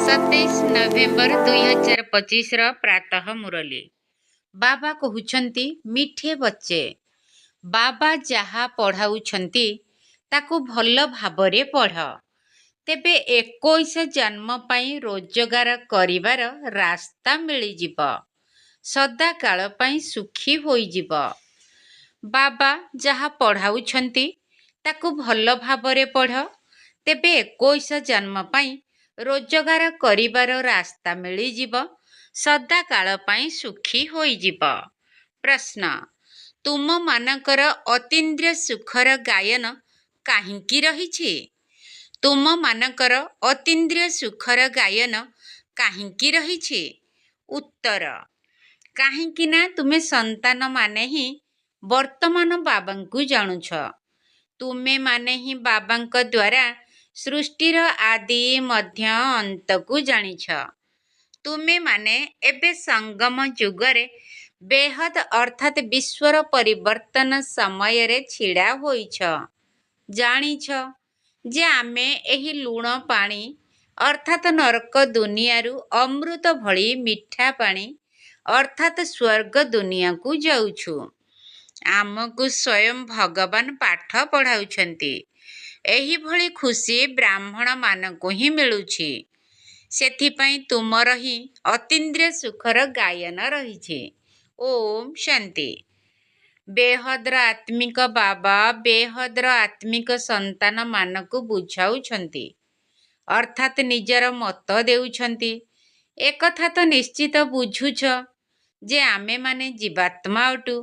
27 November 2025 प्रातः मुरली। बाबा कहउछंती मिठे बच्चे, बाबा जहा पढ़ाउछंती ताकू भल भाबरे पढ़। तेबे 21 जन्म पाई रोजगार करिवार रास्ता मिली जिब, सदा काल पाई सुखी होई जिब। बाबा जहा पढ़ाउछंती ताकू भल भाबरे पढ़। तेबे 21 जन्म पाई रोजगार करिवार रास्ता मिली जिब, सदा काल पाई सुखी होई जिब। प्रश्न, तुम मानकर अतीन्द्रिय सुखर गायन काहिंकी रहिछि? तुम मानकर अतीन्द्रिय सुखर गायन काहिंकी रहिछि? उत्तर, काहिंकी ना तुमे संतान माने ही वर्तमान बाबांकु जानुछ। तुमे माने ही बाबांक द्वारा सृष्टिर आदि मध्य अंतकु जानिछ। तुमे माने एबे संगम जुगरे बेहद अर्थात विश्वर परिवर्तन समय रे छिड़ा होइछ। जानिछ जे आमे एही लुण पानी अर्थात नरक दुनियारू अमृत भली मिठा पानी अर्थात स्वर्ग दुनिया को जाउछु। आमको स्वयं भगवान पाठ पढ़ाउछंती। एही भली खुशी ब्राह्मण मानकु ही मिलुछि। सेथिपाई तुमर ही अतीन्द्रिय सुखर गायन रहिछि। ओम शांति। बेहद्र आत्मिक बाबा बेहद्र आत्मिक संतान मानकु बुझाउछंती, अर्थात निजर मत देउछंती। एकथा तो निश्चित बुझुछ जे आमे माने जीवात्मा अटु,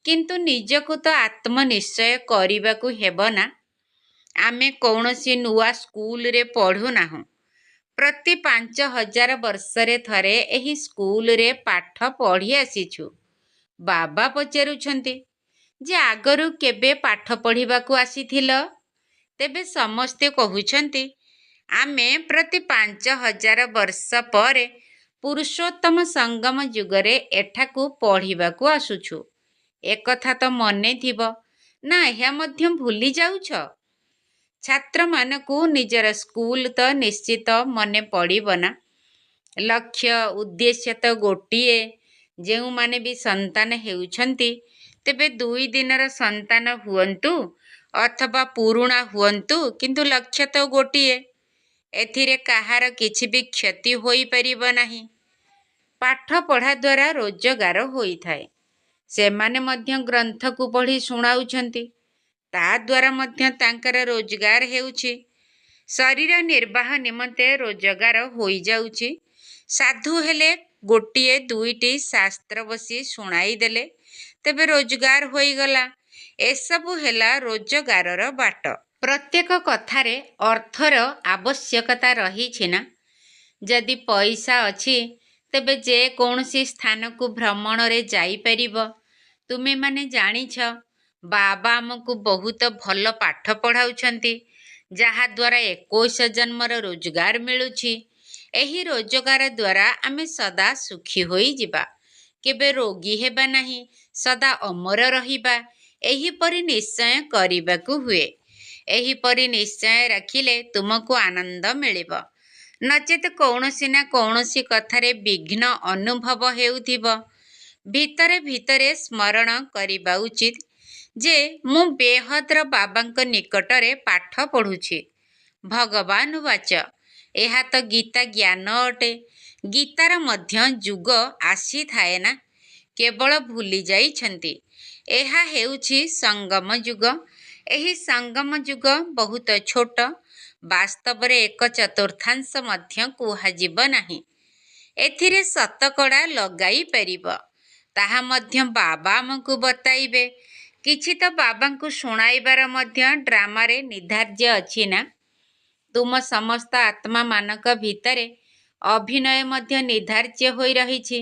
किंतु निजको तो आत्मनिश्चय करिबाकु हेब ना। आमे कौनसी नुआ स्कूल रे पढ़ु नाहु। प्रति 5000 वर्षरे थरे एही स्कूल रे पाठ पढ़ी आसीछु। बाबा पचारुछंती जे आगरू केबे पाठ पढ़िबाकू आसीथिल? तेबे समस्ते कहुछंती आमे प्रति 5000 वर्ष परे पुरुषोत्तम संगम जुगरे एठाकू पढ़िबाकू आसुछु। एकथा तो मने थिबो ना, एहा मध्यम भूली जाउछ? छात्र मानकू निजर स्कूल तो निश्चित मने पड़िब ना। लक्ष्य उद्देश्य तो गोटिए। जेउ माने भी संतान हेउछंती तेबे 2 दिनर संतान हुअन्तु अथवा पुरुणा हुअन्तु, किंतु लक्ष्य तो गोटिए। एथिरे काहार किछि भी क्षति होई परिब नाही। पाठ पढ़ा द्वारा रोजगार होई थाए। सेमाने मध्य ग्रंथ को पढ़ी सुनाउछंती, ता द्वारा मध्य तांकर रोजगार हेउछि। शरीर निर्वाह निमंते रोजगार होई जाउछि। साधु हेले गोटिए दुईटी शास्त्र बसी सुनाई देले तेबे रोजगार होई गला। एसबु हेला रोजगारर बाट। प्रत्येक कथारे अर्थर आवश्यकता रहिछि ना। जदि पैसा अछि तेबे जे कौनसी स्थान को भ्रमण रे जाई परिब। तुमे माने जानिछ बाबा हमकु बहुत भल पाठ पढ़ाउछंती, जहा द्वारा 21 जन्मर रोजगार मिलुछि। एही रोजगार द्वारा आमे सदा सुखी होई जिबा, केबे रोगी हेबा नाही, सदा अमर रहिबा। एही परि निश्चय करिबाकू हुए। एही परि निश्चय रखिले तुमको आनंद मिलिब। नचेत कौनसी ना कौनसी कथारे विघ्न अनुभव हेउथिब। भितरे भितरे स्मरण करिबा उचित जे मु बेहद्र बाबांक निकटरे पाठ पढ़ुछि। भगवान वाच, एहा तो गीता ज्ञान अटे। गीतार मध्य जुग आसी थाए ना, केवल भूली जाइछंती। एहा हेउछि संगम जुग। एही संगम जुग बहुत छोट। वास्तवरे 1/4 मध्य कुहाजिब नाही। एथिरे शतकड़ा लगाई परिब। ताहा मध्य बाबा हमकु बताइबे। किछि तो बाबांकु सुनाइबार मध्य ड्रामारे निर्धार्य अछि ना। तुम समस्त आत्मा मानक भितरे अभिनय मध्य निर्धार्य होई रहिछि,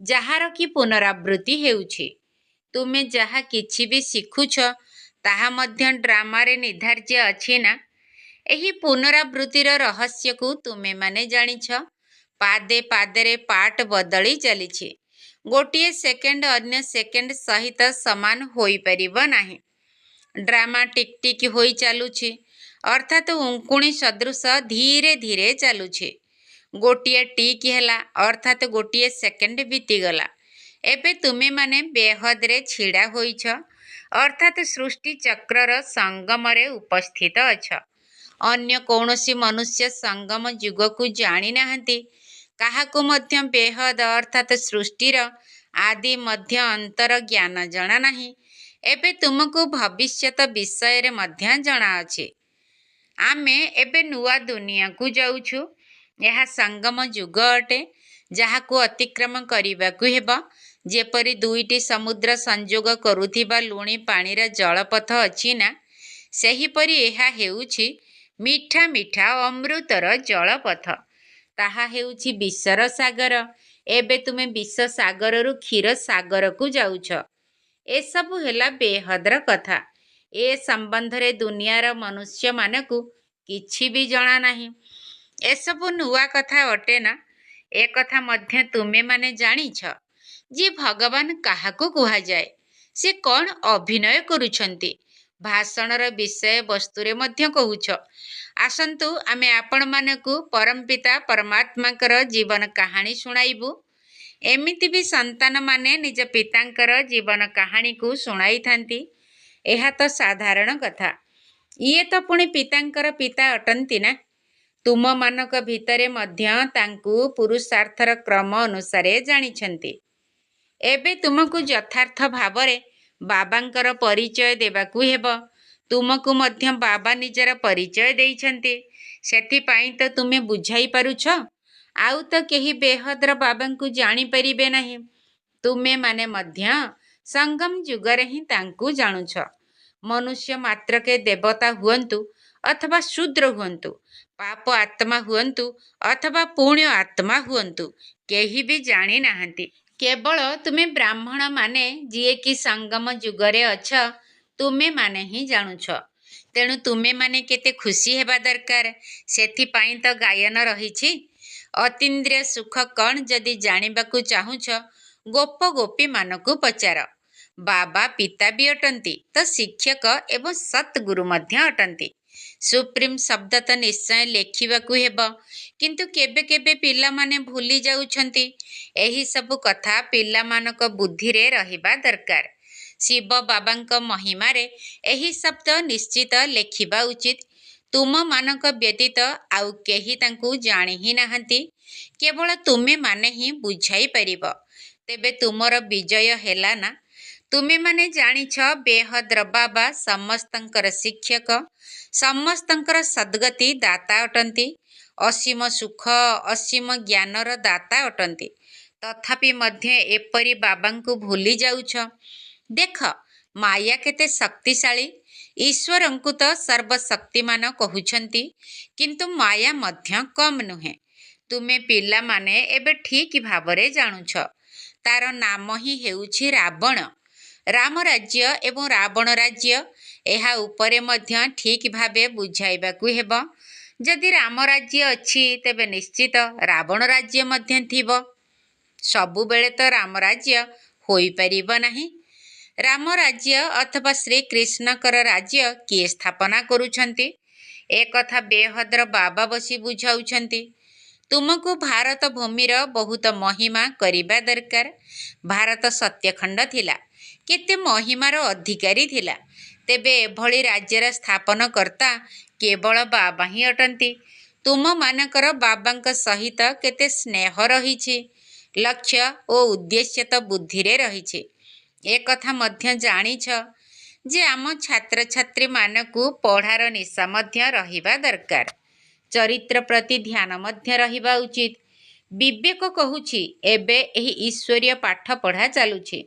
जहार कि पुनरावृत्ति हेउछि। तुमे जहा किछि भी शिखुछ ताहा मध्य ड्रामारे निर्धार्य अछि ना। एही पुनरावृत्तिर रहस्य को तुमे माने जानिछ। पादे पादरे पाठ बदली चलिछि। गोटिए सेकेंड अन्य सेकेंड सहित समान होई परिब नाही। ड्रामा टिक टिक होई चालुछि, अर्थात उंकुणी सदृश धीरे धीरे चालुछि। ଗୋଟିଏ ଟିକ୍ ହେଲା ଅର୍ଥାତ୍ ଗୋଟିଏ ସେକେଣ୍ଡ ବିତିଗଲା। ଏବେ ତୁମେମାନେ ବେହଦରେ ଛିଡ଼ା ହୋଇଛ ଅର୍ଥାତ୍ ସୃଷ୍ଟି ଚକ୍ରର ସଙ୍ଗମରେ ଉପସ୍ଥିତ ଅଛ। ଅନ୍ୟ କୌଣସି ମନୁଷ୍ୟ ସଙ୍ଗମ ଯୁଗକୁ ଜାଣିନାହାନ୍ତି। କାହାକୁ ମଧ୍ୟ ବେହଦ ଅର୍ଥାତ୍ ସୃଷ୍ଟିର ଆଦି ମଧ୍ୟ ଅନ୍ତର ଜ୍ଞାନ ଜଣାନାହିଁ। ଏବେ ତୁମକୁ ଭବିଷ୍ୟତ ବିଷୟରେ ମଧ୍ୟ ଜଣାଅଛି। ଆମେ ଏବେ ନୂଆ ଦୁନିଆକୁ ଯାଉଛୁ। ଏହା ସଙ୍ଗମ ଯୁଗ ଅଟେ, ଯାହାକୁ ଅତିକ୍ରମ କରିବାକୁ ହେବ। ଯେପରି ଦୁଇଟି ସମୁଦ୍ର ସଂଯୋଗ କରୁଥିବା ଲୁଣି ପାଣିର ଜଳପଥ ଅଛି ନା, ସେହିପରି ଏହା ହେଉଛି ମିଠା ମିଠା ଅମୃତର ଜଳପଥ। ତାହା ହେଉଛି ବିଷର ସାଗର। ଏବେ ତୁମେ ବିଷ ସାଗରରୁ କ୍ଷୀର ସାଗରକୁ ଯାଉଛ। ଏସବୁ ହେଲା ବେହଦର କଥା। ଏ ସମ୍ବନ୍ଧରେ ଦୁନିଆର ମନୁଷ୍ୟମାନଙ୍କୁ କିଛି ବି ଜଣା ନାହିଁ। ଏସବୁ ନୂଆ କଥା ଅଟେ ନା? ଏ କଥା ମଧ୍ୟ ତୁମେମାନେ ଜାଣିଛ ଯେ ଭଗବାନ କାହାକୁ କୁହାଯାଏ, ସେ କ'ଣ ଅଭିନୟ କରୁଛନ୍ତି। ଭାଷଣର ବିଷୟବସ୍ତୁରେ ମଧ୍ୟ କହୁଛ। ଆସନ୍ତୁ ଆମେ ଆପଣମାନଙ୍କୁ ପରମପିତା ପରମାତ୍ମାଙ୍କର ଜୀବନ କାହାଣୀ ଶୁଣାଇବୁ। ଏମିତି ବି ସନ୍ତାନମାନେ ନିଜ ପିତାଙ୍କର ଜୀବନ କାହାଣୀକୁ ଶୁଣାଇଥାନ୍ତି। ଏହା ତ ସାଧାରଣ କଥା। ଇଏ ତ ପୁଣି ପିତାଙ୍କର ପିତା ଅଟନ୍ତି ନା? ତୁମମାନଙ୍କ ଭିତରେ ମଧ୍ୟ ତାଙ୍କୁ ପୁରୁଷାର୍ଥର କ୍ରମ ଅନୁସାରେ ଜାଣିଛନ୍ତି। ଏବେ ତୁମକୁ ଯଥାର୍ଥ ଭାବରେ ବାବାଙ୍କର ପରିଚୟ ଦେବାକୁ ହେବ। ତୁମକୁ ମଧ୍ୟ ବାବା ନିଜର ପରିଚୟ ଦେଇଛନ୍ତି। ସେଥିପାଇଁ ତ ତୁମେ ବୁଝାଇ ପାରୁଛ। ଆଉ ତ କେହି ବେହଦର ବାବାଙ୍କୁ ଜାଣିପାରିବେ ନାହିଁ। ତୁମେମାନେ ମଧ୍ୟ ସଙ୍ଗମ ଯୁଗରେ ହିଁ ତାଙ୍କୁ ଜାଣୁଛ। ମନୁଷ୍ୟ ମାତ୍ରକେ ଦେବତା ହୁଅନ୍ତୁ ଅଥବା ଶୂଦ୍ର ହୁଅନ୍ତୁ, ପାପ ଆତ୍ମା ହୁଅନ୍ତୁ ଅଥବା ପୁଣ୍ୟ ଆତ୍ମା ହୁଅନ୍ତୁ, କେହି ବି ଜାଣିନାହାନ୍ତି। କେବଳ ତୁମେ ବ୍ରାହ୍ମଣମାନେ ଯିଏକି ସଙ୍ଗମ ଯୁଗରେ ଅଛ, ତୁମେମାନେ ହିଁ ଜାଣୁଛ। ତେଣୁ ତୁମେମାନେ କେତେ ଖୁସି ହେବା ଦରକାର। ସେଥିପାଇଁ ତ ଗାୟନ ରହିଛି। ଅତୀନ୍ଦ୍ରିୟ ସୁଖ କ'ଣ ଯଦି ଜାଣିବାକୁ ଚାହୁଁଛ, ଗୋପ ଗୋପୀମାନଙ୍କୁ ପଚାର। ବାବା ପିତା ବି ଅଟନ୍ତି ତ ଶିକ୍ଷକ ଏବଂ ସତ୍‌ଗୁରୁ ମଧ୍ୟ ଅଟନ୍ତି। ସୁପ୍ରିମ ଶବ୍ଦ ତ ନିଶ୍ଚୟ ଲେଖିବାକୁ ହେବ। କିନ୍ତୁ କେବେ କେବେ ପିଲାମାନେ ଭୁଲି ଯାଉଛନ୍ତି। ଏହିସବୁ କଥା ପିଲାମାନଙ୍କ ବୁଦ୍ଧିରେ ରହିବା ଦରକାର। ଶିବ ବାବାଙ୍କ ମହିମାରେ ଏହି ଶବ୍ଦ ନିଶ୍ଚିତ ଲେଖିବା ଉଚିତ। ତୁମମାନଙ୍କ ବ୍ୟତୀତ ଆଉ କେହି ତାଙ୍କୁ ଜାଣି ହିଁ ନାହାନ୍ତି। କେବଳ ତୁମେମାନେ ହିଁ ବୁଝାଇ ପାରିବ। ତେବେ ତୁମର ବିଜୟ ହେଲା ନା? ତୁମେମାନେ ଜାଣିଛ ବେହଦର ବାବା ସମସ୍ତଙ୍କର ଶିକ୍ଷକ, ସମସ୍ତଙ୍କର ସଦ୍‌ଗତି ଦାତା ଅଟନ୍ତି, ଅସୀମ ସୁଖ ଅସୀମ ଜ୍ଞାନର ଦାତା ଅଟନ୍ତି। ତଥାପି ମଧ୍ୟ ଏପରି ବାବାଙ୍କୁ ଭୁଲି ଯାଉଛ। ଦେଖ, ମାୟା କେତେ ଶକ୍ତିଶାଳୀ। ଈଶ୍ୱରଙ୍କୁ ତ ସର୍ବଶକ୍ତିମାନ କହୁଛନ୍ତି, କିନ୍ତୁ ମାୟା ମଧ୍ୟ କମ୍ ନୁହେଁ। ତୁମେ ପିଲାମାନେ ଏବେ ଠିକ୍ ଭାବରେ ଜାଣୁଛ। ତାର ନାମ ହିଁ ହେଉଛି ରାବଣ। ରାମ ରାଜ୍ୟ ଏବଂ ରାବଣ ରାଜ୍ୟ, ଏହା ଉପରେ ମଧ୍ୟ ଠିକ୍ ଭାବେ ବୁଝାଇବାକୁ ହେବ। ଯଦି ରାମ ରାଜ୍ୟ ଅଛି, ତେବେ ନିଶ୍ଚିତ ରାବଣ ରାଜ୍ୟ ମଧ୍ୟ ଥିବ। ସବୁବେଳେ ତ ରାମ ରାଜ୍ୟ ହୋଇପାରିବ ନାହିଁ। ରାମ ରାଜ୍ୟ ଅଥବା ଶ୍ରୀକୃଷ୍ଣଙ୍କର ରାଜ୍ୟ କିଏ ସ୍ଥାପନା କରୁଛନ୍ତି, ଏ କଥା ବେହଦର ବାବା ବସି ବୁଝାଉଛନ୍ତି। ତୁମକୁ ଭାରତ ଭୂମିର ବହୁତ ମହିମା କରିବା ଦରକାର। ଭାରତ ସତ୍ୟଖଣ୍ଡ ଥିଲା, କେତେ ମହିମାର ଅଧିକାରୀ ଥିଲା। ତେବେ ଏଭଳି ରାଜ୍ୟର ସ୍ଥାପନକର୍ତ୍ତା କେବଳ ବାବା ହିଁ ଅଟନ୍ତି। ତୁମମାନଙ୍କର ବାବାଙ୍କ ସହିତ କେତେ ସ୍ନେହ ରହିଛି। ଲକ୍ଷ୍ୟ ଓ ଉଦ୍ଦେଶ୍ୟ ତ ବୁଦ୍ଧିରେ ରହିଛି। ଏ କଥା ମଧ୍ୟ ଜାଣିଛ ଯେ ଆମ ଛାତ୍ରଛାତ୍ରୀମାନଙ୍କୁ ପଢ଼ାର ନିଶା ମଧ୍ୟ ରହିବା ଦରକାର। ଚରିତ୍ର ପ୍ରତି ଧ୍ୟାନ ମଧ୍ୟ ରହିବା ଉଚିତ। ବିବେକ କହୁଛି, ଏବେ ଏହି ଈଶ୍ୱରୀୟ ପାଠ ପଢ଼ା ଚାଲୁଛି।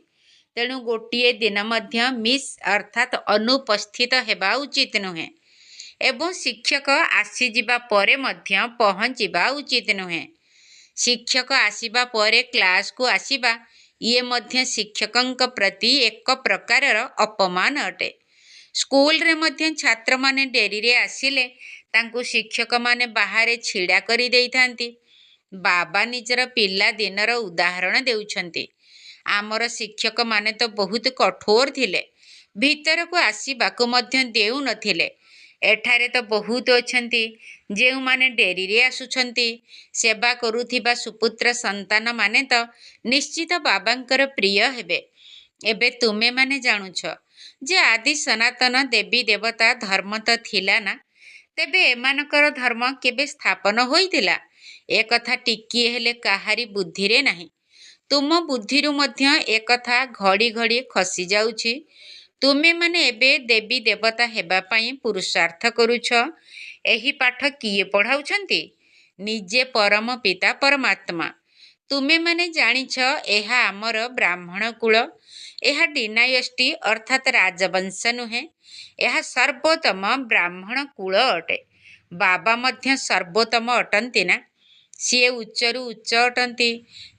ତେଣୁ ଗୋଟିଏ ଦିନ ମଧ୍ୟ ମିସ୍ ଅର୍ଥାତ୍ ଅନୁପସ୍ଥିତ ହେବା ଉଚିତ ନୁହେଁ। ଏବଂ ଶିକ୍ଷକ ଆସିଯିବା ପରେ ମଧ୍ୟ ପହଞ୍ଚିବା ଉଚିତ ନୁହେଁ। ଶିକ୍ଷକ ଆସିବା ପରେ କ୍ଲାସ୍‌କୁ ଆସିବା, ଇଏ ମଧ୍ୟ ଶିକ୍ଷକଙ୍କ ପ୍ରତି ଏକ ପ୍ରକାରର ଅପମାନ ଅଟେ। ସ୍କୁଲରେ ମଧ୍ୟ ଛାତ୍ରମାନେ ଡେରିରେ ଆସିଲେ ତାଙ୍କୁ ଶିକ୍ଷକମାନେ ବାହାରେ ଛିଡ଼ା କରି ଦେଇଥାନ୍ତି। ବାବା ନିଜର ପିଲାଦିନର ଉଦାହରଣ ଦେଉଛନ୍ତି। ଆମର ଶିକ୍ଷକମାନେ ତ ବହୁତ କଠୋର ଥିଲେ। ଭିତରକୁ ଆସିବାକୁ ମଧ୍ୟ ଦେଉନଥିଲେ। ଏଠାରେ ତ ବହୁତ ଅଛନ୍ତି ଯେଉଁମାନେ ଡେରିରେ ଆସୁଛନ୍ତି। ସେବା କରୁଥିବା ସୁପୁତ୍ର ସନ୍ତାନମାନେ ତ ନିଶ୍ଚିତ ବାବାଙ୍କର ପ୍ରିୟ ହେବେ। ଏବେ ତୁମେମାନେ ଜାଣୁଛ ଯେ ଆଦି ସନାତନ ଦେବୀ ଦେବତା ଧର୍ମ ତ ଥିଲା ନା, ତେବେ ଏମାନଙ୍କର ଧର୍ମ କେବେ ସ୍ଥାପନ ହୋଇଥିଲା? ଏକଥା ଟିକିଏ ହେଲେ କାହାରି ବୁଦ୍ଧିରେ ନାହିଁ। ତୁମ ବୁଦ୍ଧିରୁ ମଧ୍ୟ ଏକଥା ଘଡ଼ି ଘଡ଼ି ଖସି ଯାଉଛି। ତୁମେମାନେ ଏବେ ଦେବୀ ଦେବତା ହେବା ପାଇଁ ପୁରୁଷାର୍ଥ କରୁଛ। ଏହି ପାଠ କିଏ ପଢ଼ାଉଛନ୍ତି? ନିଜେ ପରମ ପିତା ପରମାତ୍ମା। ତୁମେମାନେ ଜାଣିଛ ଏହା ଆମର ବ୍ରାହ୍ମଣ କୂଳ। ଏହା ଡିନାୟଷ୍ଟି ଅର୍ଥାତ୍ ରାଜବଂଶ ନୁହେଁ, ଏହା ସର୍ବୋତ୍ତମ ବ୍ରାହ୍ମଣ କୂଳ ଅଟେ। ବାବା ମଧ୍ୟ ସର୍ବୋତ୍ତମ ଅଟନ୍ତି ନା, ସିଏ ଉଚ୍ଚରୁ ଉଚ୍ଚ ଅଟନ୍ତି।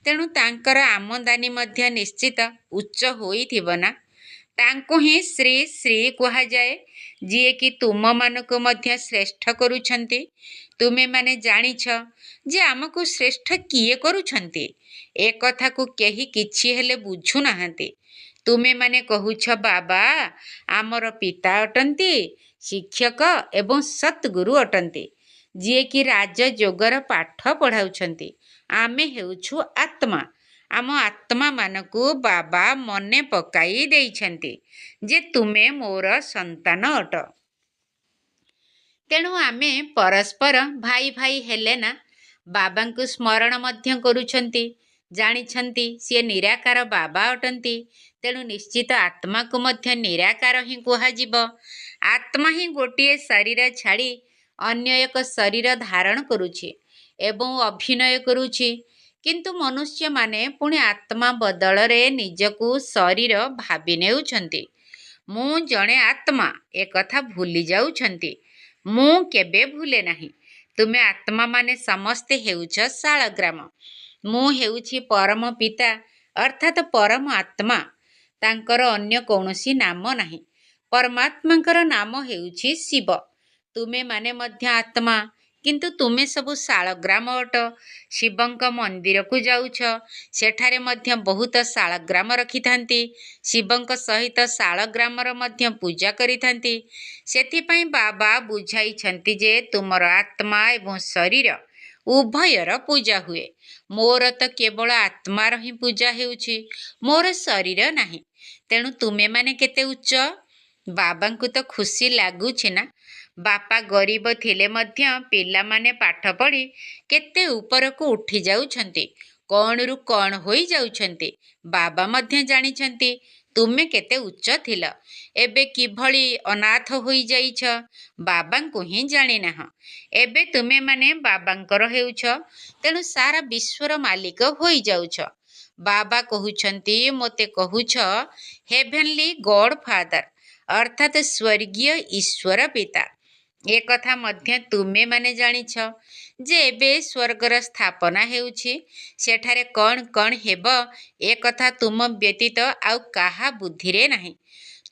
ତେଣୁ ତାଙ୍କର ଆମଦାନୀ ମଧ୍ୟ ନିଶ୍ଚିତ ଉଚ୍ଚ ହୋଇଥିବ ନା। ତାଙ୍କୁ ହିଁ ଶ୍ରୀ ଶ୍ରୀ କୁହାଯାଏ, ଯିଏକି ତୁମମାନଙ୍କୁ ମଧ୍ୟ ଶ୍ରେଷ୍ଠ କରୁଛନ୍ତି। ତୁମେମାନେ ଜାଣିଛ ଯେ ଆମକୁ ଶ୍ରେଷ୍ଠ କିଏ କରୁଛନ୍ତି? ଏ କଥାକୁ କେହି କିଛି ହେଲେ ବୁଝୁନାହାନ୍ତି। ତୁମେମାନେ କହୁଛ ବାବା ଆମର ପିତା ଅଟନ୍ତି, ଶିକ୍ଷକ ଏବଂ ସତ୍ଗୁରୁ ଅଟନ୍ତି, ଯିଏକି ରାଜଯୋଗର ପାଠ ପଢ଼ାଉଛନ୍ତି। ଆମେ ହେଉଛୁ ଆତ୍ମା। ଆମ ଆତ୍ମାମାନଙ୍କୁ ବାବା ମନେ ପକାଇ ଦେଇଛନ୍ତି ଯେ ତୁମେ ମୋର ସନ୍ତାନ ଅଟ। ତେଣୁ ଆମେ ପରସ୍ପର ଭାଇ ଭାଇ ହେଲେ ନା। ବାବାଙ୍କୁ ସ୍ମରଣ ମଧ୍ୟ କରୁଛନ୍ତି। ଜାଣିଛନ୍ତି ସିଏ ନିରାକାର ବାବା ଅଟନ୍ତି। ତେଣୁ ନିଶ୍ଚିତ ଆତ୍ମାକୁ ମଧ୍ୟ ନିରାକାର ହିଁ କୁହାଯିବ। ଆତ୍ମା ହିଁ ଗୋଟିଏ ଶରୀର ଛାଡ଼ି ଅନ୍ୟ ଏକ ଶରୀର ଧାରଣ କରୁଛି ଏବଂ ଅଭିନୟ କରୁଛି। କିନ୍ତୁ ମନୁଷ୍ୟମାନେ ପୁଣି ଆତ୍ମା ବଦଳରେ ନିଜକୁ ଶରୀର ଭାବି ନେଉଛନ୍ତି। ମୁଁ ଜଣେ ଆତ୍ମା ଏକଥା ଭୁଲି ଯାଉଛନ୍ତି। ମୁଁ କେବେ ଭୁଲେ ନାହିଁ। ତୁମେ ଆତ୍ମାମାନେ ସମସ୍ତେ ହେଉଛ ଶାଳଗ୍ରାମ। ମୁଁ ହେଉଛି ପରମ ପିତା ଅର୍ଥାତ୍ ପରମ ଆତ୍ମା। ତାଙ୍କର ଅନ୍ୟ କୌଣସି ନାମ ନାହିଁ। ପରମାତ୍ମାଙ୍କର ନାମ ହେଉଛି ଶିବ। ତୁମେମାନେ ମଧ୍ୟ ଆତ୍ମା, କିନ୍ତୁ ତୁମେ ସବୁ ଶାଳଗ୍ରାମ ଅଟ। ଶିବଙ୍କ ମନ୍ଦିରକୁ ଯାଉଛ, ସେଠାରେ ମଧ୍ୟ ବହୁତ ଶାଳଗ୍ରାମ ରଖିଥାନ୍ତି। ଶିବଙ୍କ ସହିତ ଶାଳଗ୍ରାମର ମଧ୍ୟ ପୂଜା କରିଥାନ୍ତି। ସେଥିପାଇଁ ବାବା ବୁଝାଇଛନ୍ତି ଯେ ତୁମର ଆତ୍ମା ଏବଂ ଶରୀର ଉଭୟର ପୂଜା ହୁଏ। ମୋର ତ କେବଳ ଆତ୍ମାର ହିଁ ପୂଜା ହେଉଛି, ମୋର ଶରୀର ନାହିଁ। ତେଣୁ ତୁମେମାନେ କେତେ ଉଚ୍ଚ? ବାବାଙ୍କୁ ତ ଖୁସି ଲାଗୁଛି ନା। ବାପା ଗରିବ ଥିଲେ ମଧ୍ୟ ପିଲାମାନେ ପାଠ ପଢ଼ି କେତେ ଉପରକୁ ଉଠି ଯାଉଛନ୍ତି, କ'ଣରୁ କ'ଣ ହୋଇଯାଉଛନ୍ତି। ବାବା ମଧ୍ୟ ଜାଣିଛନ୍ତି ତୁମେ କେତେ ଉଚ୍ଚ ଥିଲ, ଏବେ କିଭଳି ଅନାଥ ହୋଇଯାଇଛ। ବାବାଙ୍କୁ ହିଁ ଜାଣିନାହଁ। ଏବେ ତୁମେମାନେ ବାବାଙ୍କର ହେଉଛ, ତେଣୁ ସାରା ବିଶ୍ୱର ମାଲିକ ହୋଇଯାଉଛ। ବାବା କହୁଛନ୍ତି, ମୋତେ କହୁଛ ହେଭେନଲି ଗଡ୍ ଫାଦର ଅର୍ଥାତ୍ ସ୍ୱର୍ଗୀୟ ଈଶ୍ୱର ପିତା। ଏ କଥା ମଧ୍ୟ ତୁମେମାନେ ଜାଣିଛ ଯେ ଏବେ ସ୍ୱର୍ଗର ସ୍ଥାପନା ହେଉଛି। ସେଠାରେ କ'ଣ କ'ଣ ହେବ ଏ କଥା ତୁମ ବ୍ୟତୀତ ଆଉ କାହା ବୁଦ୍ଧିରେ ନାହିଁ।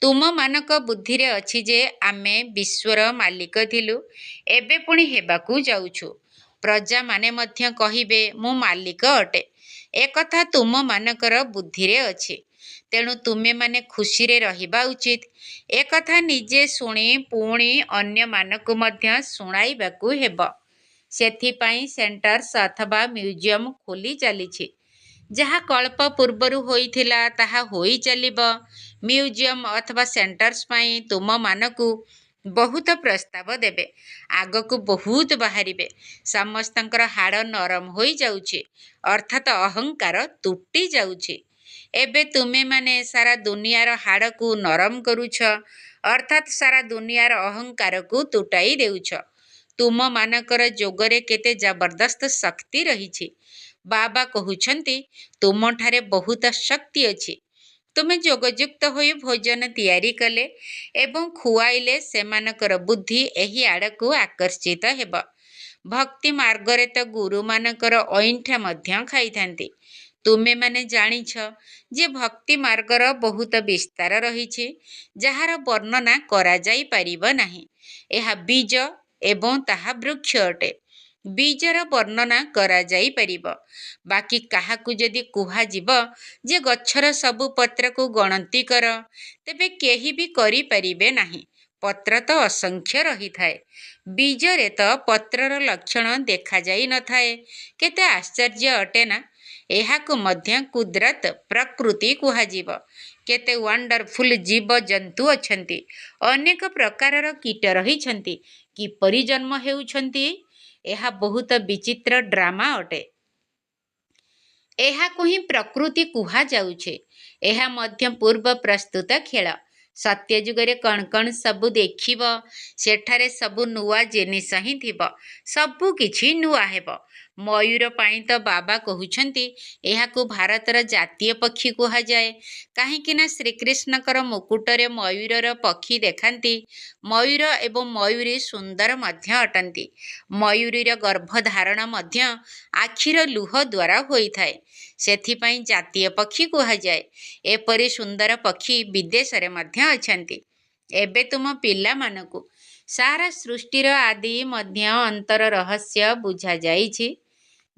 ତୁମମାନଙ୍କ ବୁଦ୍ଧିରେ ଅଛି ଯେ ଆମେ ବିଶ୍ୱର ମାଲିକ ଥିଲୁ, ଏବେ ପୁଣି ହେବାକୁ ଯାଉଛୁ। ପ୍ରଜାମାନେ ମଧ୍ୟ କହିବେ ମୁଁ ମାଲିକ ଅଟେ। ଏକଥା ତୁମମାନଙ୍କର ବୁଦ୍ଧିରେ ଅଛି। ତେଣୁ ତୁମେମାନେ ଖୁସିରେ ରହିବା ଉଚିତ। ଏକଥା ନିଜେ ଶୁଣି ପୁଣି ଅନ୍ୟମାନଙ୍କୁ ମଧ୍ୟ ଶୁଣାଇବାକୁ ହେବ। ସେଥିପାଇଁ ସେଣ୍ଟର୍ସ ଅଥବା ମ୍ୟୁଜିୟମ ଖୋଲି ଚାଲିଛି। ଯାହା କଳ୍ପ ପୂର୍ବରୁ ହୋଇଥିଲା ତାହା ହୋଇ ଚାଲିବ। ମ୍ୟୁଜିୟମ ଅଥବା ସେଣ୍ଟର୍ସ ପାଇଁ ତୁମମାନଙ୍କୁ ବହୁତ ପ୍ରସ୍ତାବ ଦେବେ। ଆଗକୁ ବହୁତ ବାହାରିବେ। ସମସ୍ତଙ୍କର ହାଡ଼ ନରମ ହୋଇଯାଉଛି ଅର୍ଥାତ୍ ଅହଙ୍କାର ତୁଟି ଯାଉଛି। ଏବେ ତୁମେମାନେ ସାରା ଦୁନିଆର ହାଡ଼କୁ ନରମ କରୁଛ ଅର୍ଥାତ୍ ସାରା ଦୁନିଆର ଅହଙ୍କାରକୁ ତୁଟାଇ ଦେଉଛ। ତୁମମାନଙ୍କର ଯୋଗରେ କେତେ ଜବରଦସ୍ତ ଶକ୍ତି ରହିଛି। ବାବା କହୁଛନ୍ତି ତୁମଠାରେ ବହୁତ ଶକ୍ତି ଅଛି। ତୁମେ ଯୋଗଯୁକ୍ତ ହୋଇ ଭୋଜନ ତିଆରି କଲେ ଏବଂ ଖୁଆଇଲେ ସେମାନଙ୍କର ବୁଦ୍ଧି ଏହି ଆଡ଼କୁ ଆକର୍ଷିତ ହେବ। ଭକ୍ତି ମାର୍ଗରେ ତ ଗୁରୁମାନଙ୍କର ଅଇଁଠା ମଧ୍ୟ ଖାଇଥାନ୍ତି। ତୁମେମାନେ ଜାଣିଛ ଯେ ଭକ୍ତି ମାର୍ଗର ବହୁତ ବିସ୍ତାର ରହିଛି, ଯାହାର ବର୍ଣ୍ଣନା କରାଯାଇପାରିବ ନାହିଁ। ଏହା ବୀଜ ଏବଂ ତାହା ବୃକ୍ଷ ଅଟେ। ବୀଜର ବର୍ଣ୍ଣନା କରାଯାଇପାରିବ, ବାକି କାହାକୁ ଯଦି କୁହାଯିବ ଯେ ଗଛର ସବୁ ପତ୍ରକୁ ଗଣତି କର, ତେବେ କେହି ବି କରିପାରିବେ ନାହିଁ। ପତ୍ର ତ ଅସଂଖ୍ୟ ରହିଥାଏ, ବୀଜରେ ତ ପତ୍ରର ଲକ୍ଷଣ ଦେଖାଯାଇ ନଥାଏ। କେତେ ଆଶ୍ଚର୍ଯ୍ୟ ଅଟେ ନା! ଏହାକୁ ମଧ୍ୟ କୁଦରତ, ପ୍ରକୃତି କୁହାଯିବ। କେତେ ୱାଣ୍ଡରଫୁଲ୍ ଜୀବଜନ୍ତୁ ଅଛନ୍ତି, ଅନେକ ପ୍ରକାରର କୀଟ ରହିଛନ୍ତି। କିପରି ଜନ୍ମ ହେଉଛନ୍ତି? ଏହା ବହୁତ ବିଚିତ୍ର ଡ୍ରାମା ଅଟେ। ଏହାକୁ ହିଁ ପ୍ରକୃତି କୁହାଯାଉଛି। ଏହା ମଧ୍ୟ ପୂର୍ବ ପ୍ରସ୍ତୁତ ଖେଳ। ସତ୍ୟ ଯୁଗରେ କ'ଣ କ'ଣ ସବୁ ଦେଖିବ, ସେଠାରେ ସବୁ ନୂଆ ଜିନିଷ ହିଁ ଥିବ। ସବୁ କିଛି ନୂଆ ହେବ। ମୟୂର ପାଇଁ ତ ବାବା କହୁଛନ୍ତି ଏହାକୁ ଭାରତର ଜାତୀୟ ପକ୍ଷୀ କୁହାଯାଏ। କାହିଁକି ନା ଶ୍ରୀକୃଷ୍ଣଙ୍କର ମୁକୁଟରେ ମୟୂରର ପକ୍ଷୀ ଦେଖାନ୍ତି। ମୟୂର ଏବଂ ମୟୂରୀ ସୁନ୍ଦର ମଧ୍ୟ ଅଟନ୍ତି। ମୟୂରୀର ଗର୍ଭଧାରଣ ମଧ୍ୟ ଆଖିର ଲୁହ ଦ୍ୱାରା ହୋଇଥାଏ। ସେଥିପାଇଁ ଜାତୀୟ ପକ୍ଷୀ କୁହାଯାଏ। ଏପରି ସୁନ୍ଦର ପକ୍ଷୀ ବିଦେଶରେ ମଧ୍ୟ ଅଛନ୍ତି। ଏବେ ତୁମ ପିଲାମାନଙ୍କୁ ସାରା ସୃଷ୍ଟିର ଆଦି ମଧ୍ୟ ଅନ୍ତର ରହସ୍ୟ ବୁଝାଯାଇଛି,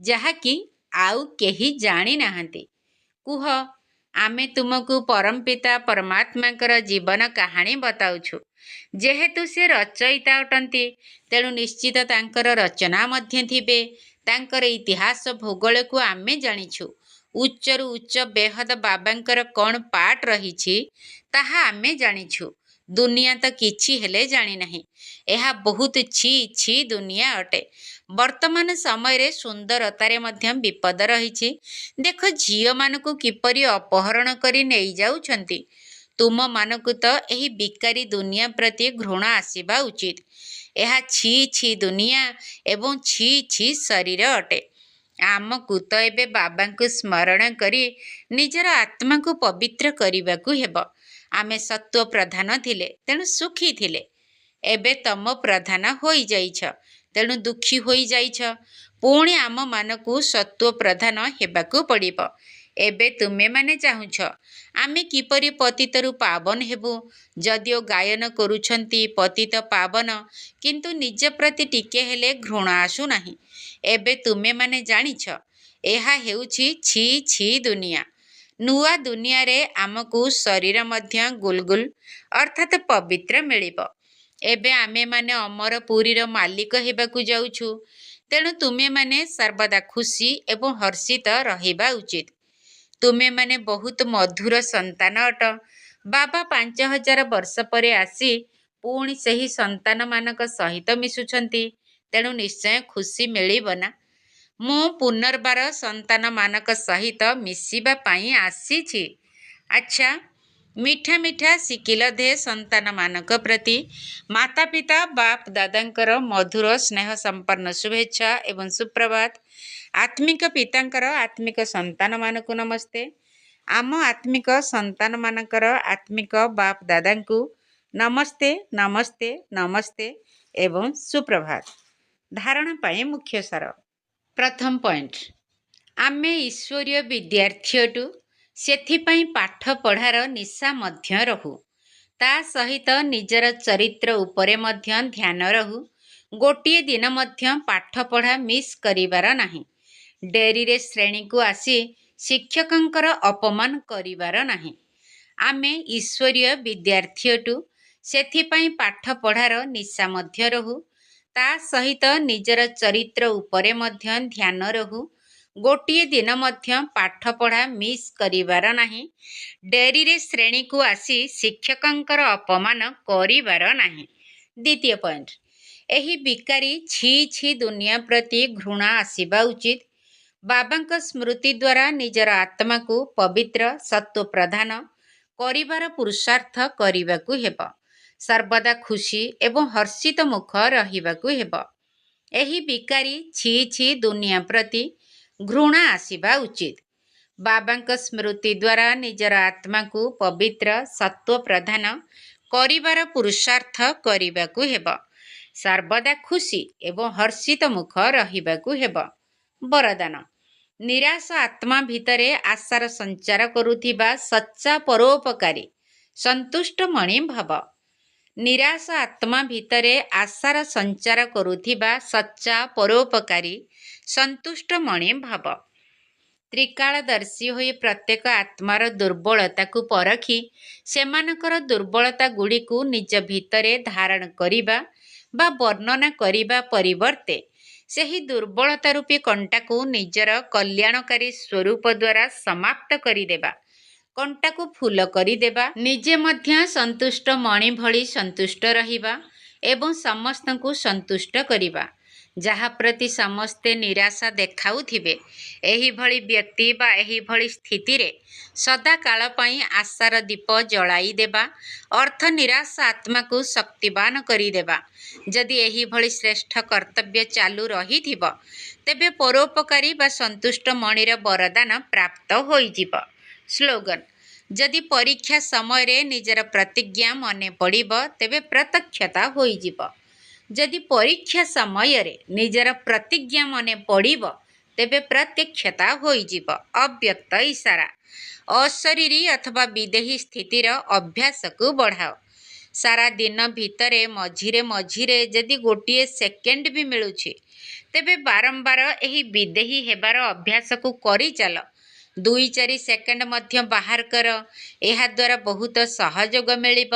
ଯାହାକି ଆଉ କେହି ଜାଣିନାହାନ୍ତି। କୁହ, ଆମେ ତୁମକୁ ପରମପିତା ପରମାତ୍ମାଙ୍କର ଜୀବନ କାହାଣୀ ବତାଉଛୁ। ଯେହେତୁ ସେ ରଚୟିତା ଅଟନ୍ତି, ତେଣୁ ନିଶ୍ଚିତ ତାଙ୍କର ରଚନା ମଧ୍ୟ ଥିବେ। ତାଙ୍କର ଇତିହାସ ଭୂଗୋଳକୁ ଆମେ ଜାଣିଛୁ। ଉଚ୍ଚରୁ ଉଚ୍ଚ ବେହଦ ବାବାଙ୍କର କ'ଣ ପାର୍ଟ ରହିଛି, ତାହା ଆମେ ଜାଣିଛୁ। ଦୁନିଆ ତ କିଛି ହେଲେ ଜାଣିନାହିଁ। ଏହା ବହୁତ ଛି ଛି ଦୁନିଆ ଅଟେ। ବର୍ତ୍ତମାନ ସମୟରେ ସୁନ୍ଦରତାରେ ମଧ୍ୟ ବିପଦ ରହିଛି। ଦେଖ, ଝିଅମାନଙ୍କୁ କିପରି ଅପହରଣ କରି ନେଇଯାଉଛନ୍ତି। ତୁମମାନଙ୍କୁ ତ ଏହି ବିକାରୀ ଦୁନିଆ ପ୍ରତି ଘୃଣା ଆସିବା ଉଚିତ। ଏହା ଛି ଛି ଦୁନିଆ ଏବଂ ଛି ଛି ଶରୀର ଅଟେ। ଆମକୁ ତ ଏବେ ବାବାଙ୍କୁ ସ୍ମରଣ କରି ନିଜର ଆତ୍ମାକୁ ପବିତ୍ର କରିବାକୁ ହେବ। ଆମେ ସତ୍ୱ ପ୍ରଧାନ ଥିଲେ, ତେଣୁ ସୁଖୀ ଥିଲେ। ଏବେ ତମ ପ୍ରଧାନ ହୋଇଯାଇଛ, ତେଣୁ ଦୁଃଖୀ ହୋଇଯାଇଛ। ପୁଣି ଆମମାନଙ୍କୁ ସତ୍ୱ ପ୍ରଧାନ ହେବାକୁ ପଡ଼ିବ। ଏବେ ତୁମେମାନେ ଚାହୁଁଛ ଆମେ କିପରି ପତିତରୁ ପାବନ ହେବୁ। ଯଦିଓ ଗାୟନ କରୁଛନ୍ତି ପତିତ ପାବନ, କିନ୍ତୁ ନିଜ ପ୍ରତି ଟିକେ ହେଲେ ଘୃଣା ଆସୁନାହିଁ। ଏବେ ତୁମେମାନେ ଜାଣିଛ ଏହା ହେଉଛି ଛି ଛି ଦୁନିଆ। ନୂଆ ଦୁନିଆରେ ଆମକୁ ଶରୀର ମଧ୍ୟ ଗୁଲଗୁଲ ଅର୍ଥାତ୍ ପବିତ୍ର ମିଳିବ। ଏବେ ଆମେମାନେ ଅମରପୁରୀର ମାଲିକ ହେବାକୁ ଯାଉଛୁ। ତେଣୁ ତୁମେମାନେ ସର୍ବଦା ଖୁସି ଏବଂ ହର୍ଷିତ ରହିବା ଉଚିତ। ତୁମେମାନେ ବହୁତ ମଧୁର ସନ୍ତାନ ଅଟ। ବାବା 5000 ବର୍ଷ ପରେ ଆସି ପୁଣି ସେହି ସନ୍ତାନମାନଙ୍କ ସହିତ ମିଶୁଛନ୍ତି। ତେଣୁ ନିଶ୍ଚୟ ଖୁସି ମିଳିବ ନା? ମୁଁ ପୁନର୍ବାର ସନ୍ତାନମାନଙ୍କ ସହିତ ମିଶିବା ପାଇଁ ଆସିଛି। ଆଚ୍ଛା, ମିଠା ମିଠା ଶିଖିଲ ଦେ ସନ୍ତାନମାନଙ୍କ ପ୍ରତି ମାତା ପିତା ବାପ ଦାଦାଙ୍କର ମଧୁର ସ୍ନେହ ସମ୍ପନ୍ନ ଶୁଭେଚ୍ଛା ଏବଂ ସୁପ୍ରଭାତ। ଆତ୍ମିକ ପିତାଙ୍କର ଆତ୍ମିକ ସନ୍ତାନମାନଙ୍କୁ ନମସ୍ତେ। ଆମ ଆତ୍ମିକ ସନ୍ତାନମାନଙ୍କର ଆତ୍ମିକ ବାପ ଦାଦାଙ୍କୁ ନମସ୍ତେ, ନମସ୍ତେ, ନମସ୍ତେ ଏବଂ ସୁପ୍ରଭାତ। ଧାରଣା ପାଇଁ ମୁଖ୍ୟ ସାର। ପ୍ରଥମ ପଏଣ୍ଟ, ଆମେ ଈଶ୍ୱରୀୟ ବିଦ୍ୟାର୍ଥୀ ଅଟୁ। ସେଥିପାଇଁ ପାଠ ପଢ଼ାର ନିଶା ମଧ୍ୟ ରହୁ। ତା ସହିତ ନିଜର ଚରିତ୍ର ଉପରେ ମଧ୍ୟ ଧ୍ୟାନ ରହୁ। ଗୋଟିଏ ଦିନ ମଧ୍ୟ ପାଠପଢ଼ା ମିସ୍ କରିବାର ନାହିଁ। ଡେରିରେ ଶ୍ରେଣୀକୁ ଆସି ଶିକ୍ଷକଙ୍କର ଅପମାନ କରିବାର ନାହିଁ। ଆମେ ଈଶ୍ୱରୀୟ ବିଦ୍ୟାର୍ଥୀ ଅଟୁ। ସେଥିପାଇଁ ପାଠ ପଢ଼ାର ନିଶା ମଧ୍ୟ ରହୁ। ତା ସହିତ ନିଜର ଚରିତ୍ର ଉପରେ ମଧ୍ୟ ଧ୍ୟାନ ରହୁ। ଗୋଟିଏ ଦିନ ମଧ୍ୟ ପାଠପଢ଼ା ମିସ୍ କରିବାର ନାହିଁ। ଡେରିରେ ଶ୍ରେଣୀକୁ ଆସି ଶିକ୍ଷକଙ୍କର ଅପମାନ କରିବାର ନାହିଁ। ଦ୍ୱିତୀୟ ପଏଣ୍ଟ, ଏହି ବିକାରୀ ଛି ଛି ଦୁନିଆ ପ୍ରତି ଘୃଣା ଆସିବା ଉଚିତ। ବାବାଙ୍କ ସ୍ମୃତି ଦ୍ୱାରା ନିଜର ଆତ୍ମାକୁ ପବିତ୍ର ସତ୍ୱ ପ୍ରଦାନ କରିବାର ପୁରୁଷାର୍ଥ କରିବାକୁ ହେବ। ସର୍ବଦା ଖୁସି ଏବଂ ହର୍ଷିତ ମୁଖ ରହିବାକୁ ହେବ। ଏହି ବିକାରୀ ଛି ଛି ଦୁନିଆ ପ୍ରତି ଘୃଣା ଆସିବା ଉଚିତ। ବାବାଙ୍କ ସ୍ମୃତି ଦ୍ୱାରା ନିଜର ଆତ୍ମାକୁ ପବିତ୍ର ସତ୍ୱ ପ୍ରଦାନ କରିବାର ପୁରୁଷାର୍ଥ କରିବାକୁ ହେବ। ସର୍ବଦା ଖୁସି ଏବଂ ହର୍ଷିତ ମୁଖ ରହିବାକୁ ହେବ। ବରଦାନ, ନିରାଶ ଆତ୍ମା ଭିତରେ ଆଶାର ସଞ୍ଚାର କରୁଥିବା ସଚ୍ଚା ପରୋପକାରୀ ସନ୍ତୁଷ୍ଟମଣି ଭବ। ନିରାଶ ଆତ୍ମା ଭିତରେ ଆଶାର ସଞ୍ଚାର କରୁଥିବା ସଚ୍ଚା ପରୋପକାରୀ ସନ୍ତୁଷ୍ଟମଣି ଭବ। ତ୍ରିକାଳଦର୍ଶୀ ହୋଇ ପ୍ରତ୍ୟେକ ଆତ୍ମାର ଦୁର୍ବଳତାକୁ ପରଖି ସେମାନଙ୍କର ଦୁର୍ବଳତା ଗୁଡ଼ିକୁ ନିଜ ଭିତରେ ଧାରଣ କରିବା ବା ବର୍ଣ୍ଣନା କରିବା ପରିବର୍ତ୍ତେ ସେହି ଦୁର୍ବଳତା ରୂପୀ କଣ୍ଟାକୁ ନିଜର କଲ୍ୟାଣକାରୀ ସ୍ୱରୂପ ଦ୍ୱାରା ସମାପ୍ତ କରିଦେବା, କଣ୍ଟାକୁ ଫୁଲ କରିଦେବା, ନିଜେ ମଧ୍ୟ ସନ୍ତୁଷ୍ଟ ମଣି ଭଳି ସନ୍ତୁଷ୍ଟ ରହିବା ଏବଂ ସମସ୍ତଙ୍କୁ ସନ୍ତୁଷ୍ଟ କରିବା। ଯାହା ପ୍ରତି ସମସ୍ତେ ନିରାଶା ଦେଖାଉଥିବେ, ଏହିଭଳି ବ୍ୟକ୍ତି ବା ଏହିଭଳି ସ୍ଥିତିରେ ସଦାକାଳ ପାଇଁ ଆଶାର ଦୀପ ଜଳାଇ ଦେବା ଅର୍ଥ ନିରାଶା ଆତ୍ମାକୁ ଶକ୍ତିବାନ କରିଦେବା। ଯଦି ଏହିଭଳି ଶ୍ରେଷ୍ଠ କର୍ତ୍ତବ୍ୟ ଚାଲୁ ରହିଥିବ, ତେବେ ପରୋପକାରୀ ବା ସନ୍ତୁଷ୍ଟ ମଣିର ବରଦାନ ପ୍ରାପ୍ତ ହୋଇଯିବ। ସ୍ଲୋଗାନ: ଯଦି ପରୀକ୍ଷା ସମୟରେ ନିଜର ପ୍ରତିଜ୍ଞା ମନେ ପଡ଼ିବ, ତେବେ ପ୍ରତ୍ୟକ୍ଷତା ହୋଇଯିବ। ଯଦି ପରୀକ୍ଷା ସମୟରେ ନିଜର ପ୍ରତିଜ୍ଞା ମନେ ପଡ଼ିବ, ତେବେ ପ୍ରତ୍ୟକ୍ଷତା ହୋଇଯିବ। ଅବ୍ୟକ୍ତ ଇସାରା: ଅଶରୀରୀ ଅଥବା ବିଦେହୀ ସ୍ଥିତିର ଅଭ୍ୟାସକୁ ବଢ଼ାଅ। ସାରା ଦିନ ଭିତରେ ମଝିରେ ମଝିରେ ଯଦି ଗୋଟିଏ ସେକେଣ୍ଡ ବି ମିଳୁଛି, ତେବେ ବାରମ୍ବାର ଏହି ବିଦେହୀ ହେବାର ଅଭ୍ୟାସକୁ କରିଚାଲ। 2-4 ସେକେଣ୍ଡ ମଧ୍ୟ ବାହାର କର। ଏହାଦ୍ୱାରା ବହୁତ ସହଯୋଗ ମିଳିବ।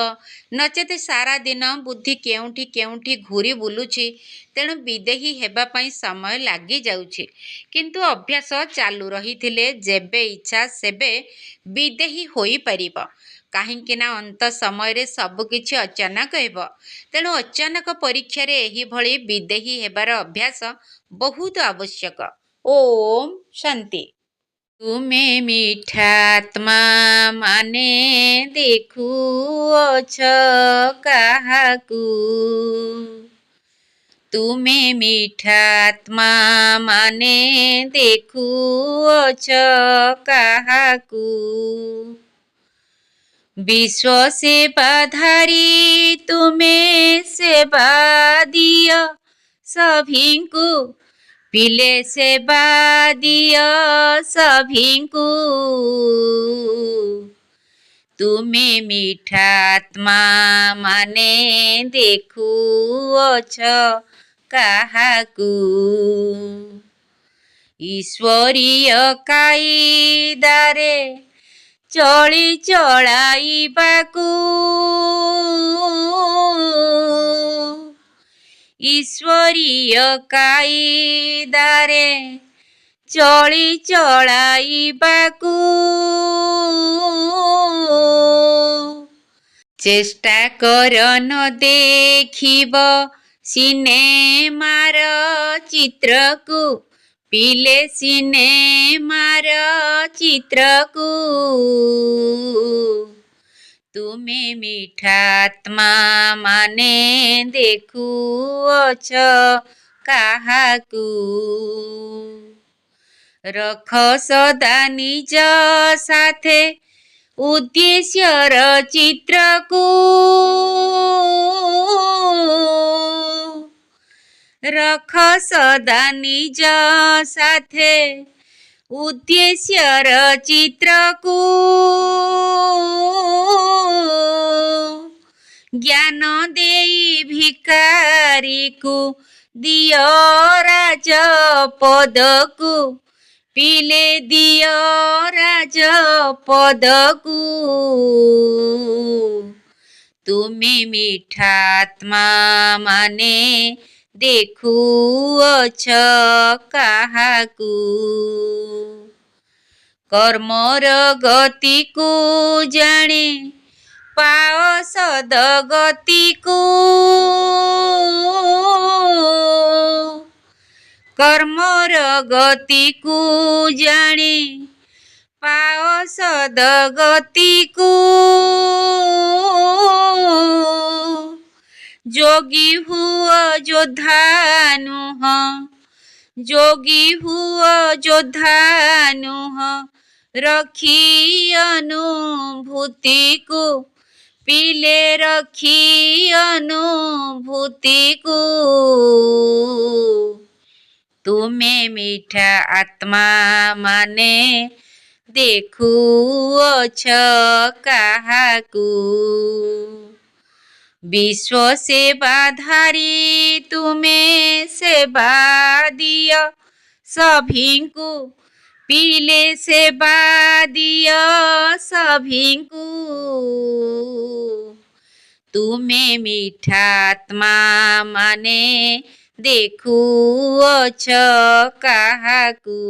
ନଚେତ୍ ସାରା ଦିନ ବୁଦ୍ଧି କେଉଁଠି କେଉଁଠି ଘୂରି ବୁଲୁଛି, ତେଣୁ ବିଦେହୀ ହେବା ପାଇଁ ସମୟ ଲାଗିଯାଉଛି। କିନ୍ତୁ ଅଭ୍ୟାସ ଚାଲୁ ରହିଥିଲେ ଯେବେ ଇଚ୍ଛା ସେବେ ବିଦେହୀ ହୋଇପାରିବ। କାହିଁକି ନା ଅନ୍ତ ସମୟରେ ସବୁକିଛି ଅଚାନକ ହେବ। ତେଣୁ ଅଚାନକ ପରୀକ୍ଷାରେ ଏହିଭଳି ବିଦେହୀ ହେବାର ଅଭ୍ୟାସ ବହୁତ ଆବଶ୍ୟକ। ଓମ୍ ଶାନ୍ତି। ତୁମେ ମିଠା ଆତ୍ମା ମାନେ ଦେଖୁଅଛ କାହାକୁ? ତୁମେ ମିଠା ଆତ୍ମା ମାନେ ଦେଖୁଅଛ କାହାକୁ? ବିଶ୍ୱ ସେବାଧାରୀ ତୁମେ ସେବା ଦିଅ ସଭିଙ୍କୁ, ପିଲେ ସେବା ଦିଅ ସଭିଙ୍କୁ। ତୁମେ ମିଠା ଆତ୍ମା ମାନେ ଦେଖୁଅଛ କାହାକୁ? ଈଶ୍ୱରୀୟ କାଇଦାରେ ଚଳି ଚଳାଇବାକୁ, ଈଶ୍ୱରୀୟ କାଇଦାରେ ଚଳି ଚଳାଇବାକୁ ଚେଷ୍ଟା କର ନ ଦେଖିବ ସିନେମାର ଚିତ୍ରକୁ, ପିଲେ ସିନେମାର ଚିତ୍ରକୁ। ତୁମେ ମିଠା ଆତ୍ମା ମାନେ ଦେଖୁଅଛ କାହାକୁ? ରଖ ସଦା ନିଜ ସାଥେ ଉଦ୍ଦେଶ୍ୟର ଚିତ୍ରକୁ, ରଖ ସଦା ନିଜ ସାଥେ ଉଦ୍ଦେଶ୍ୟର ଚିତ୍ରକୁ। ଜ୍ଞାନ ଦେଇ ଭିକାରୀକୁ ଦିଅ ରାଜପଦକୁ, ପିଲେ ଦିଅ ରାଜପଦକୁ। ତୁମେ ମିଠା ଆତ୍ମା ମାନେ ଦେଖୁଅଛ କାହାକୁ? କର୍ମର ଗତିକୁ ଜାଣି ପାଅ ସଦଗତିକୁ, କର୍ମର ଗତିକୁ ଜାଣି ପାଅ ସଦଗତିକୁ। ଯୋଗୀ ହୁଅ ଯୋଦ୍ଧା ନୁହଁ, ଯୋଗୀ ହୁଅ ଯୋଦ୍ଧା ନୁହଁ, ରଖି ଅନୁଭୂତିକୁ, ପିଲେ ରଖି ଅନୁଭୂତିକୁ। ତୁମେ ମିଠା ଆତ୍ମା ମାନେ ଦେଖୁଅଛ କାହାକୁ? ବିଶ୍ୱ ସେବାଧାରୀ ତୁମେ ସେବା ଦିଅ ସଭିଙ୍କୁ, ପିଲେ ସେବା ଦିଅ ସଭିଙ୍କୁ, ତୁମେ ମିଠାତ୍ମା ମାନେ ଦେଖୁଅଛ କାହାକୁ।